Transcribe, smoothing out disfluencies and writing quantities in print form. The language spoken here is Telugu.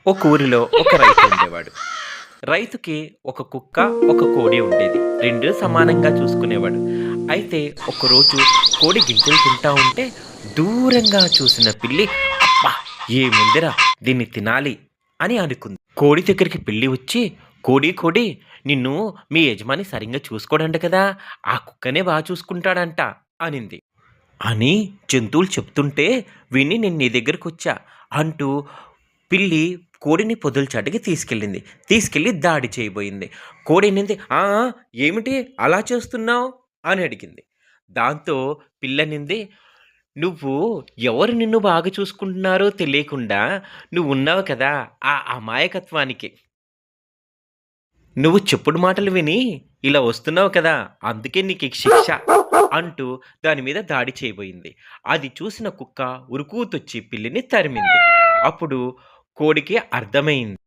ఒక ఊరిలో ఒక రైతు ఉండేవాడు. రైతుకి ఒక కుక్క, ఒక కోడి ఉండేది. 2 సమానంగా చూసుకునేవాడు. అయితే ఒకరోజు కోడి గింజలు తింటా ఉంటే దూరంగా చూసిన పిల్లి "అబ్బా! ఏముందిరా దీన్ని తినాలి" అని అనుకుంది. కోడి దగ్గరికి పిల్లి వచ్చి "కోడి కోడి నిన్ను మీ యజమాని సరింగా చూసుకోడంట కదా! ఆ కుక్కనే చూసుకుంటాడంట" అనింది. అని జంతువులు చెప్తుంటే విని నేను నీ దగ్గరకొచ్చా అంటూ పిల్లి కోడిని పొదల్చాటుకి తీసుకెళ్ళింది. తీసుకెళ్ళి దాడి చేయబోయింది. కోడనింది, "ఆ! ఆ! ఏమిటి అలా చేస్తున్నావు?" అని అడిగింది. దాంతో పిల్లనింది, "నువ్వు ఎవరు నిన్ను బాగా చూసుకుంటున్నారో తెలియకుండా నువ్వున్నావు కదా! ఆ అమాయకత్వానికి. నువ్వు చెప్పుడు మాటలు విని ఇలా వస్తున్నావు కదా! అందుకే నీకీ శిక్ష" అంటూ దాని మీద దాడి చేయబోయింది. అది చూసిన కుక్క ఉరుకుతొచ్చి పిల్లిని తరిమింది. అప్పుడు కోడికి అర్థమైంది.